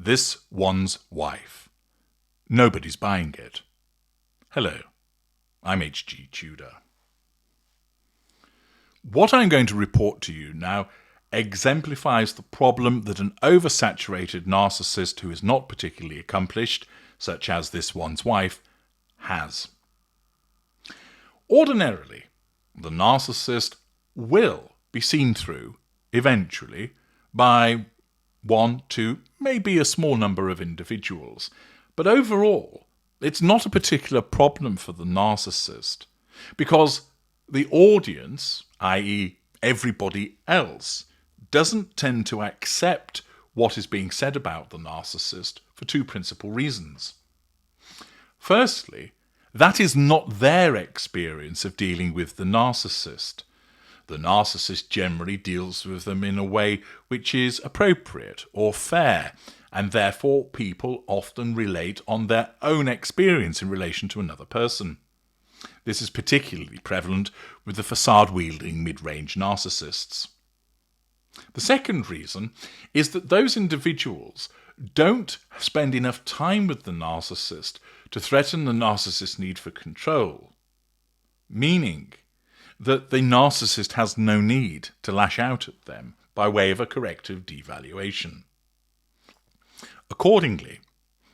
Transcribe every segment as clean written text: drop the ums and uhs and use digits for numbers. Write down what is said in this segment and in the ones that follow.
This One's Wife. Nobody's buying it. Hello, I'm H.G. Tudor. What I'm going to report to you now exemplifies the problem that an oversaturated narcissist who is not particularly accomplished, such as This One's Wife, has. Ordinarily, the narcissist will be seen through, eventually, by one, two, maybe a small number of individuals. But overall, it's not a particular problem for the narcissist, because the audience, i.e. everybody else, doesn't tend to accept what is being said about the narcissist for two principal reasons. Firstly, that is not their experience of dealing with the narcissist. The narcissist generally deals with them in a way which is appropriate or fair, and therefore people often relate on their own experience in relation to another person. This is particularly prevalent with the facade-wielding mid-range narcissists. The second reason is that those individuals don't spend enough time with the narcissist to threaten the narcissist's need for control, meaning that the narcissist has no need to lash out at them by way of a corrective devaluation. Accordingly,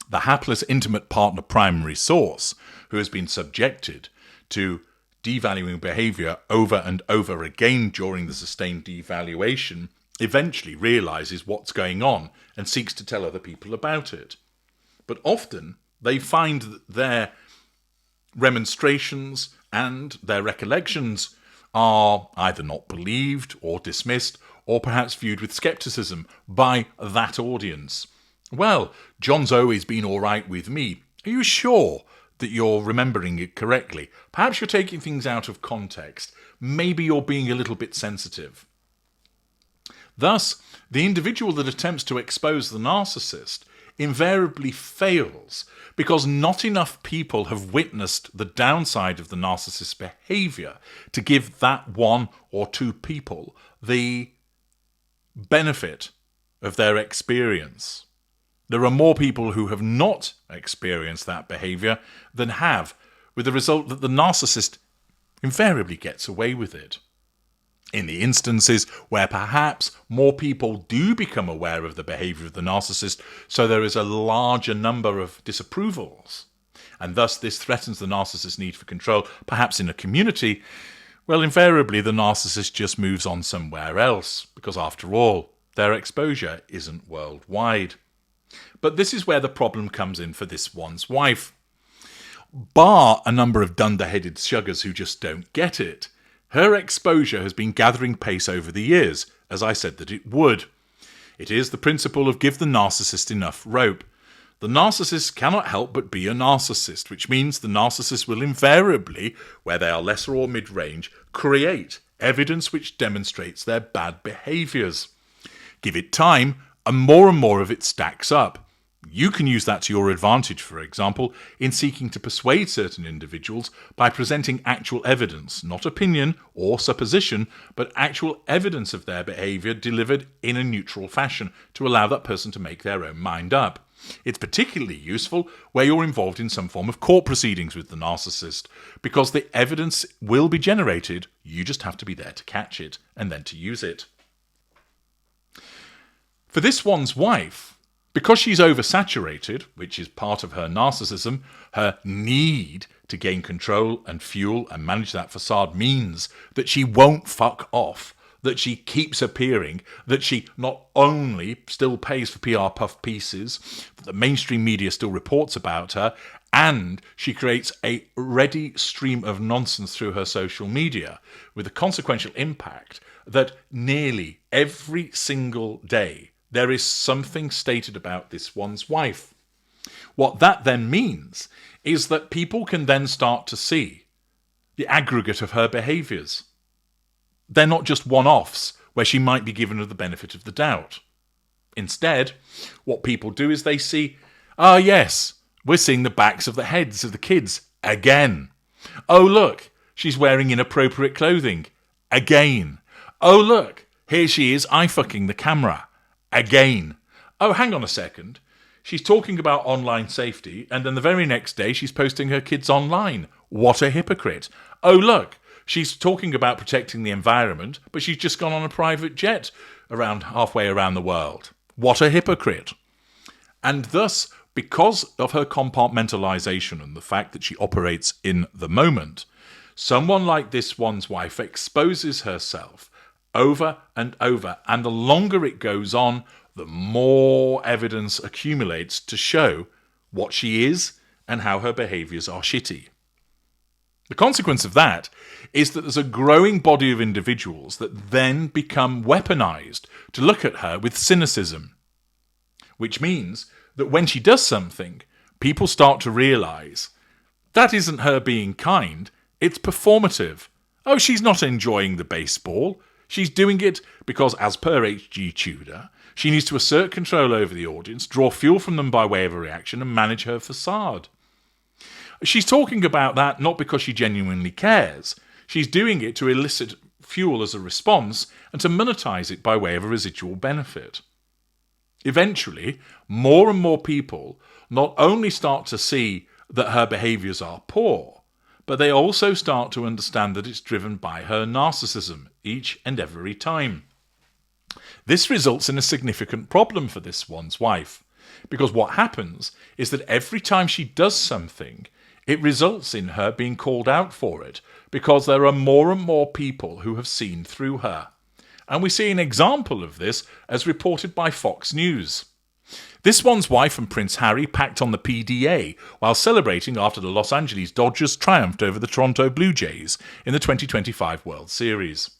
the hapless intimate partner primary source, who has been subjected to devaluing behaviour over and over again during the sustained devaluation, eventually realises what's going on and seeks to tell other people about it. But often they find that their remonstrations and their recollections are either not believed or dismissed, or perhaps viewed with scepticism by that audience. Well, John's always been all right with me. Are you sure that you're remembering it correctly? Perhaps you're taking things out of context. Maybe you're being a little bit sensitive. Thus, the individual that attempts to expose the narcissist invariably fails because not enough people have witnessed the downside of the narcissist's behaviour to give that one or two people the benefit of their experience. There are more people who have not experienced that behaviour than have, with the result that the narcissist invariably gets away with it. In the instances where perhaps more people do become aware of the behaviour of the narcissist, so there is a larger number of disapprovals, and thus this threatens the narcissist's need for control, perhaps in a community, well, invariably the narcissist just moves on somewhere else, because after all, their exposure isn't worldwide. But this is where the problem comes in for This One's Wife. Bar a number of dunderheaded shuggers who just don't get it, her exposure has been gathering pace over the years, as I said that it would. It is the principle of give the narcissist enough rope. The narcissist cannot help but be a narcissist, which means the narcissist will invariably, where they are lesser or mid-range, create evidence which demonstrates their bad behaviours. Give it time, and more of it stacks up. You can use that to your advantage, for example, in seeking to persuade certain individuals by presenting actual evidence, not opinion or supposition, but actual evidence of their behaviour delivered in a neutral fashion to allow that person to make their own mind up. It's particularly useful where you're involved in some form of court proceedings with the narcissist, because the evidence will be generated, you just have to be there to catch it and then to use it. For This One's Wife, because she's oversaturated, which is part of her narcissism, her need to gain control and fuel and manage that facade means that she won't fuck off, that she keeps appearing, that she not only still pays for PR puff pieces, that the mainstream media still reports about her, and she creates a ready stream of nonsense through her social media, with the consequential impact that nearly every single day there is something stated about This One's Wife. What that then means is that people can then start to see the aggregate of her behaviours. They're not just one-offs where she might be given the benefit of the doubt. Instead, what people do is they see, yes, we're seeing the backs of the heads of the kids again. Oh, look, she's wearing inappropriate clothing again. Oh, look, here she is eye-fucking the camera. Again. Oh, hang on a second. She's talking about online safety, and then the very next day she's posting her kids online. What a hypocrite. Oh, look, she's talking about protecting the environment, but she's just gone on a private jet around halfway around the world. What a hypocrite. And thus, because of her compartmentalization and the fact that she operates in the moment, someone like this one's wife exposes herself over and over, and the longer it goes on, the more evidence accumulates to show what she is and how her behaviours are shitty. The consequence of that is that there's a growing body of individuals that then become weaponized to look at her with cynicism, which means that when she does something, people start to realise that isn't her being kind, it's performative. Oh, she's not enjoying the baseball. She's doing it because, as per H.G. Tudor, she needs to assert control over the audience, draw fuel from them by way of a reaction, and manage her facade. She's talking about that not because she genuinely cares. She's doing it to elicit fuel as a response and to monetize it by way of a residual benefit. Eventually, more and more people not only start to see that her behaviours are poor, but they also start to understand that it's driven by her narcissism each and every time. This results in a significant problem for this one's wife, because what happens is that every time she does something, it results in her being called out for it, because there are more and more people who have seen through her. And we see an example of this as reported by Fox News. This one's wife and Prince Harry packed on the PDA while celebrating after the Los Angeles Dodgers triumphed over the Toronto Blue Jays in the 2025 World Series.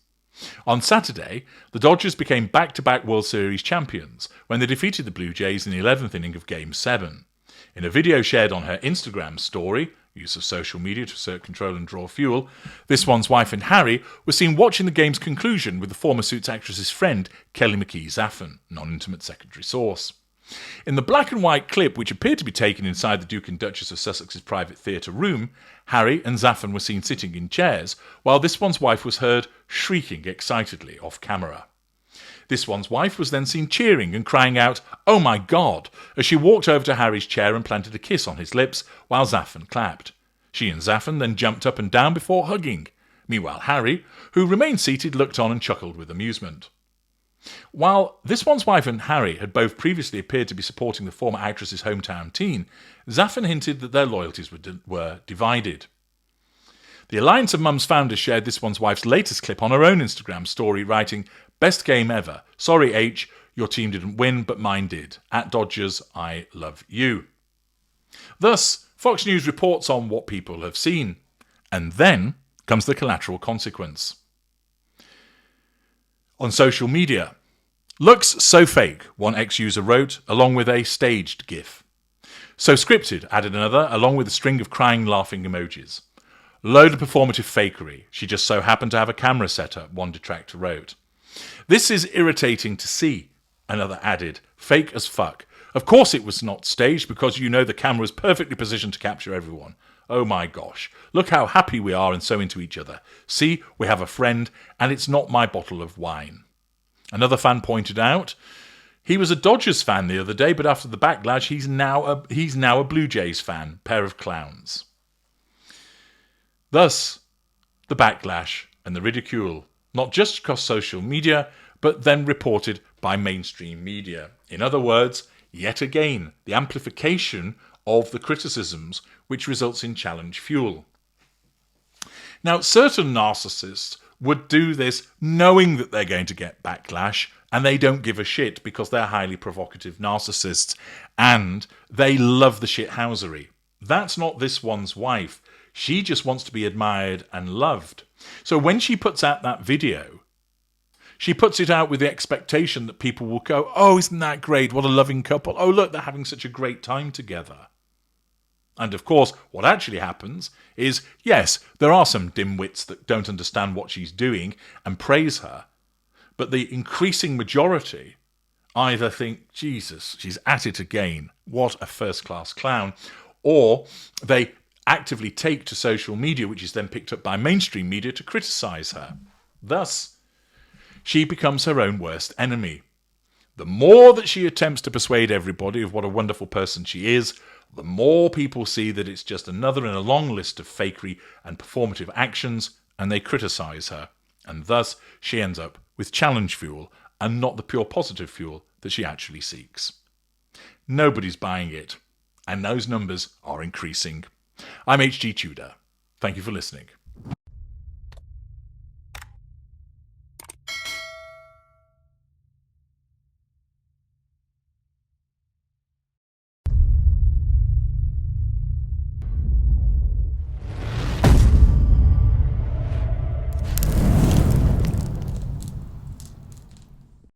On Saturday, the Dodgers became back-to-back World Series champions when they defeated the Blue Jays in the 11th inning of Game 7. In a video shared on her Instagram story, use of social media to assert control and draw fuel, this one's wife and Harry were seen watching the game's conclusion with the former Suits actress's friend, Kelly McKee-Zaffin, non-intimate secondary source. In the black and white clip, which appeared to be taken inside the Duke and Duchess of Sussex's private theatre room, Harry and Zaffin were seen sitting in chairs, while this one's wife was heard shrieking excitedly off camera. This one's wife was then seen cheering and crying out, "Oh my God," as she walked over to Harry's chair and planted a kiss on his lips, while Zaffin clapped. She and Zaffin then jumped up and down before hugging. Meanwhile, Harry, who remained seated, looked on and chuckled with amusement. While this one's wife and Harry had both previously appeared to be supporting the former actress's hometown team, Zaffin hinted that their loyalties were divided. The Alliance of Mums founder shared this one's wife's latest clip on her own Instagram story, writing, "Best game ever. Sorry, H, your team didn't win, but mine did. At Dodgers, I love you." Thus, Fox News reports on what people have seen. And then comes the collateral consequence. On social media, "Looks so fake," one ex-user wrote, along with a staged gif. "So scripted," added another, along with a string of crying, laughing emojis. "Load of performative fakery. She just so happened to have a camera set up," one detractor wrote. "This is irritating to see," another added. "Fake as fuck. Of course it was not staged because you know the camera was perfectly positioned to capture everyone. Oh my gosh, look how happy we are and so into each other. See, we have a friend, and it's not my bottle of wine." Another fan pointed out, "He was a Dodgers fan the other day, but after the backlash, he's now a Blue Jays fan. Pair of clowns." Thus, the backlash and the ridicule, not just across social media, but then reported by mainstream media. In other words, yet again, the amplification of the criticisms, which results in challenge fuel. Now, certain narcissists would do this knowing that they're going to get backlash, and they don't give a shit because they're highly provocative narcissists, and they love the shithousery. That's not this one's wife. She just wants to be admired and loved. So when she puts out that video, she puts it out with the expectation that people will go, "Oh, isn't that great? What a loving couple. Oh, look, they're having such a great time together." And of course, what actually happens is, yes, there are some dimwits that don't understand what she's doing and praise her, but the increasing majority either think, "Jesus, she's at it again. What a first-class clown," or they actively take to social media, which is then picked up by mainstream media, to criticise her. Thus, she becomes her own worst enemy. The more that she attempts to persuade everybody of what a wonderful person she is, the more people see that it's just another in a long list of fakery and performative actions, and they criticise her. And thus she ends up with challenge fuel and not the pure positive fuel that she actually seeks. Nobody's buying it, and those numbers are increasing. I'm H.G. Tudor. Thank you for listening.